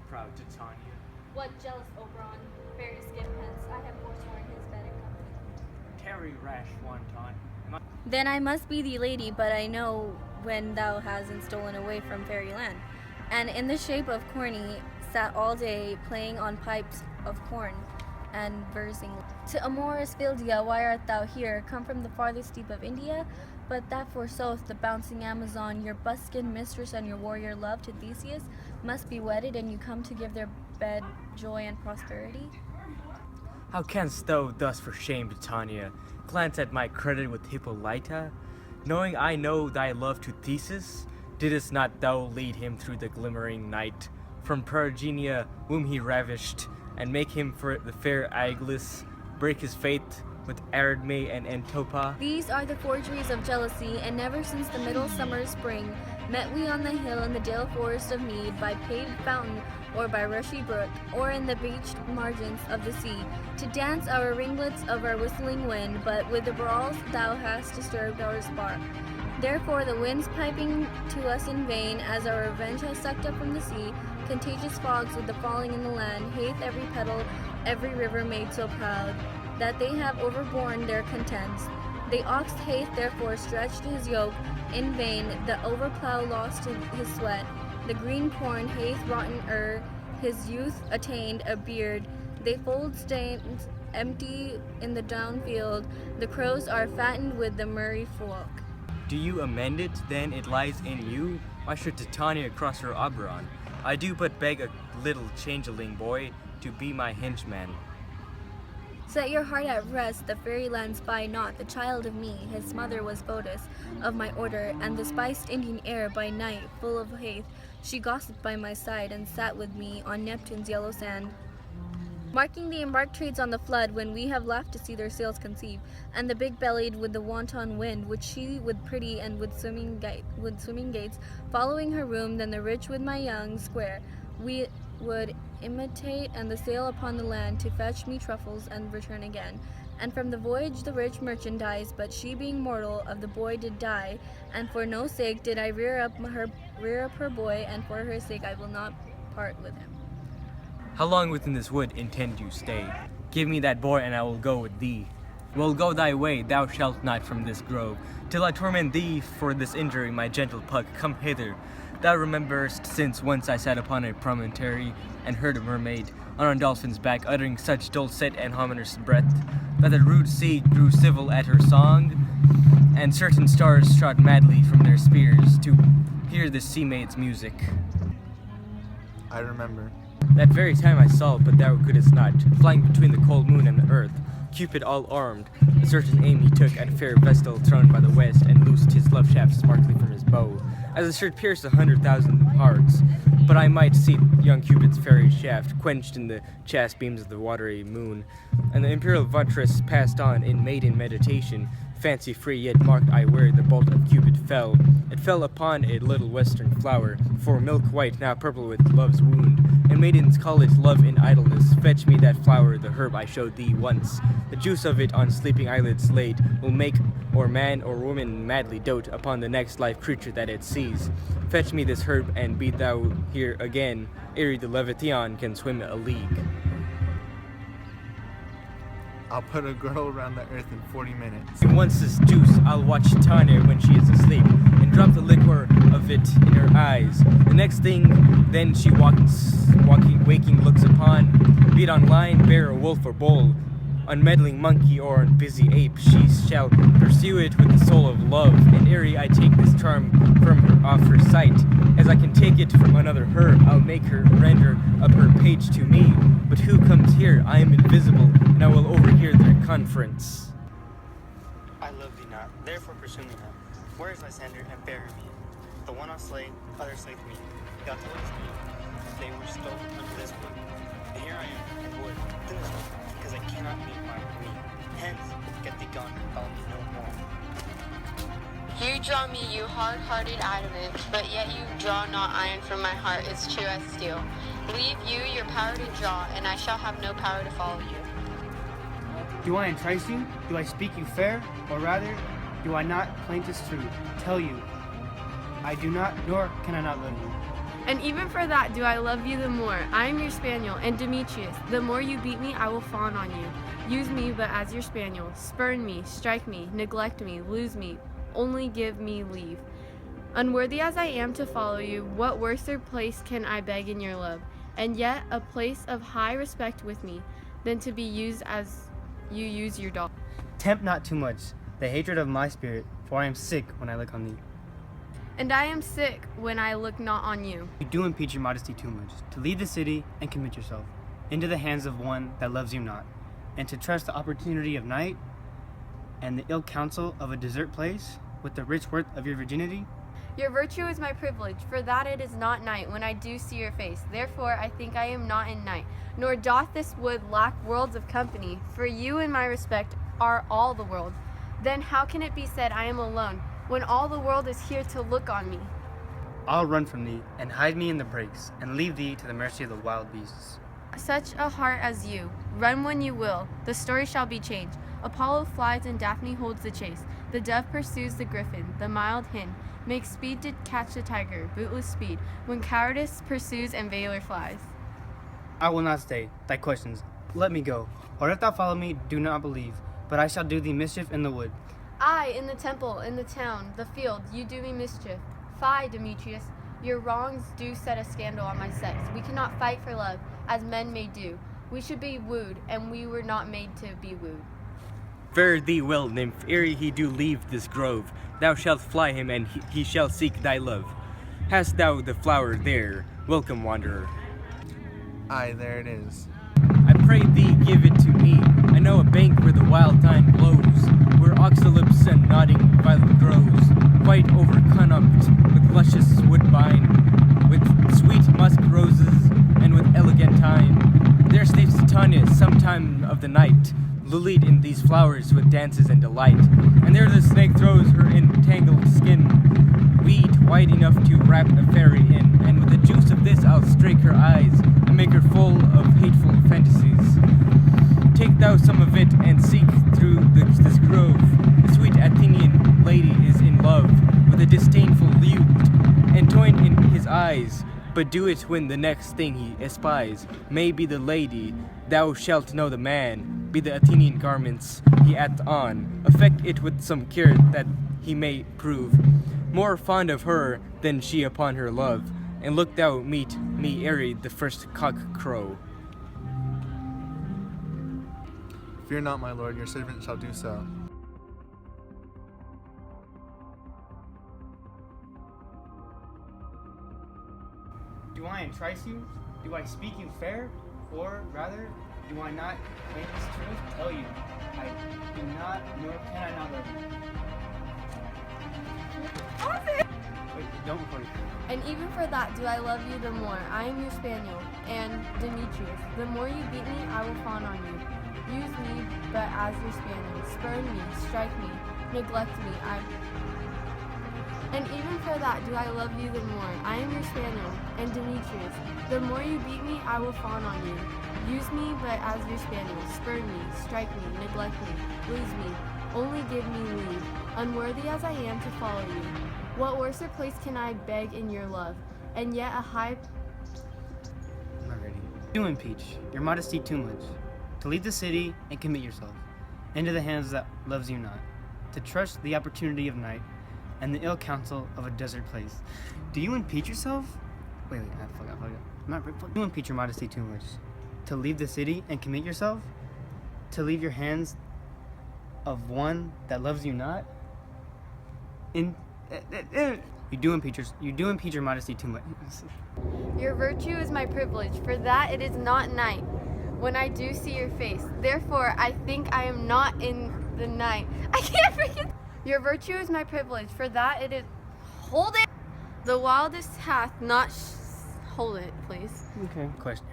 proud Titania. What jealous Oberon, fairy skin hence, I have forsworn his bed and company. Tarry, rash wanton. Then I must be the lady, but I know when thou hast stolen away from fairyland, and in the shape of Corny sat all day playing on pipes of corn and versing. To amorous Fildia, why art thou here, come from the farthest deep of India? But that forsooth the bouncing Amazon, your buskin mistress and your warrior love to Theseus, must be wedded, and you come to give their bed joy and prosperity? How canst thou thus for shame, Titania, glance at my credit with Hippolyta? Knowing I know thy love to Theseus, didst not thou lead him through the glimmering night, from Perigenia whom he ravished, and make him for the fair Aeglus break his faith with Aridme and Antopa? These are the forgeries of jealousy, and never since the middle summer spring met we on the hill in the dale forest of mead, by paved fountain or by rushy brook, or in the beached margins of the sea, to dance our ringlets of our whistling wind, but with the brawls thou hast disturbed our spark. Therefore the winds piping to us in vain, as our revenge has sucked up from the sea, contagious fogs with the falling in the land, hath every petal, every river made so proud, that they have overborne their contents. The ox hath therefore stretched his yoke in vain, the overplow lost his sweat, the green corn hath rotten ere his youth attained a beard, they fold stands empty in the down field, the crows are fattened with the murray flock. Do you amend it, then it lies in you? Why should Titania cross her Oberon? I do but beg a little changeling boy to be my henchman. Set your heart at rest, the fairyland spy not, the child of me, his mother was Fotis, of my order, and the spiced Indian air by night, full of hath, she gossiped by my side, and sat with me on Neptune's yellow sand. Marking the embarked trades on the flood, when we have laughed to see their sails conceive, and the big-bellied with the wanton wind, which she with pretty and with swimming gates, following her room, then the rich with my young square, we would imitate, and the sail upon the land, to fetch me truffles and return again. And from the voyage the rich merchandise, but she being mortal, of the boy did die, and for no sake did I rear up her boy, and for her sake I will not part with him. How long within this wood intend you stay? Give me that boy, and I will go with thee. Well, go thy way, thou shalt not from this grove, till I torment thee for this injury, my gentle Puck, come hither. Thou rememberest since once I sat upon a promontory, and heard a mermaid, on a dolphin's back, uttering such dulcet and ominous breath, that the rude sea grew civil at her song, and certain stars shot madly from their spears, to hear the sea maid's music. I remember. That very time I saw, but thou couldst not, flying between the cold moon and the earth, Cupid all armed, a certain aim he took at fair Vestal throned by the west, and loosed his love shaft smartly from his bow, as it should pierce 100,000 hearts. But I might see young Cupid's fairy shaft quenched in the chaste beams of the watery moon, and the imperial votress passed on in maiden meditation, fancy free, yet marked I where the bolt of Cupid fell. It fell upon a little western flower, for milk white, now purple with love's wound. And maidens call it love in idleness. Fetch me that flower, the herb I showed thee once. The juice of it on sleeping eyelids laid will make or man or woman madly dote upon the next live creature that it sees. Fetch me this herb, and be thou here again, ere the Leviathan can swim a league. I'll put a girl around the earth in 40 minutes. And once this juice, I'll watch Tanya when she is asleep, and drop the liquor of it in her eyes. The next thing, then she waking looks upon, be it on lion, bear, or wolf, or bull, on meddling monkey or on busy ape, she shall pursue it with the soul of love, and ere I take this charm from her off her sight, as I can take it from another herb, I'll make her render up her page to me. But who comes here? I am invisible, and I will overhear their conference. I love thee not, therefore pursue me not. Where is Lysander and bear me? The one I'll slay, other slayeth me. Thou toldest me, they were stolen under this wood. And here I am, in wood, in this wood, because I cannot meet my queen. Hence, get thee gone, and follow me no more. You draw me, you hard-hearted adamant, but yet you draw not iron from my heart, it's true as steel. Leave you your power to draw, and I shall have no power to follow you. Do I entice you? Do I speak you fair? Or rather, do I not plainest truth tell you, I do not, nor can I not love you? And even for that do I love you the more. I am your spaniel, and Demetrius, the more you beat me, I will fawn on you. Use me but as your spaniel. Spurn me, strike me, neglect me, lose me. Only give me leave. Unworthy as I am to follow you, what worser place can I beg in your love? And yet a place of high respect with me, than to be used as you use your dog. Tempt not too much the hatred of my spirit, for I am sick when I look on thee. And I am sick when I look not on you. You do impeach your modesty too much, to leave the city and commit yourself into the hands of one that loves you not, and to trust the opportunity of night and the ill counsel of a desert place with the rich worth of your virginity. Your virtue is my privilege, for that it is not night when I do see your face. Therefore I think I am not in night, nor doth this wood lack worlds of company, for you in my respect are all the world. Then how can it be said I am alone, when all the world is here to look on me? I'll run from thee, and hide me in the brakes, and leave thee to the mercy of the wild beasts. Such a heart as you, run when you will, the story shall be changed. Apollo flies and Daphne holds the chase. The dove pursues the griffin, the mild hen makes speed to catch the tiger, bootless speed, when cowardice pursues and valor flies. I will not stay, thy questions, let me go, or if thou follow me, do not believe, but I shall do thee mischief in the wood. I, in the temple, in the town, the field, you do me mischief. Fie, Demetrius, your wrongs do set a scandal on my sex. We cannot fight for love, as men may do. We should be wooed, and we were not made to be wooed. Fare thee well, nymph, ere he do leave this grove. Thou shalt fly him, and he shall seek thy love. Hast thou the flower there? Welcome, wanderer. Aye, there it is. I pray thee give it to me. I know a bank where the wild thyme blows, where oxalyps and nodding violet grows, quite overconnoped with luscious woodbine, with sweet musk roses, and with elegant thyme. There sleeps Titania sometime of the night, lilied in these flowers with dances and delight. And there the snake throws her entangled skin, weed wide enough to wrap a fairy in, and with the juice of this I'll strike her eyes, and make her full of hateful fantasies. Take thou some of it, and seek through this grove. The sweet Athenian lady is in love with a disdainful youth, and toying in his eyes, but do it when the next thing he espies may be the lady. Thou shalt know the man, be the Athenian garments he hath on. Affect it with some care that he may prove more fond of her than she upon her love. And look thou meet me ere the first cock crow. Fear not, my lord, your servant shall do so. Do I entice you? Do I speak you fair? Or rather, do I not, in this truth, tell you, I do not, nor can I not love you? Wait, don't record it. And even for that do I love you the more. I am your spaniel, and Demetrius, the more you beat me, I will fawn on you. Use me but as your spaniel. Spurn me, strike me, neglect me, And even for that do I love you the more. I am your spaniel, and Demetrius, the more you beat me, I will fawn on you. Use me but as your spaniel. Spurn me, strike me, neglect me, lose me. Only give me leave, unworthy as I am to follow you. What worser place can I beg in your love? And yet a high... I'm not ready. Do impeach your modesty too much, to leave the city and commit yourself into the hands that loves you not, to trust the opportunity of night and the ill counsel of a desert place. Do you impeach yourself? Wait, I forgot. I'm not ready. Do impeach your modesty too much, to leave the city and commit yourself, to leave your hands of one that loves you not? You do impeach your modesty too much. Your virtue is my privilege, for that it is not night when I do see your face. Therefore, I think I am not in the night. I can't forget. Your virtue is my privilege, for that it is... Hold it! The wildest hath not... Hold it, please. Okay. Question.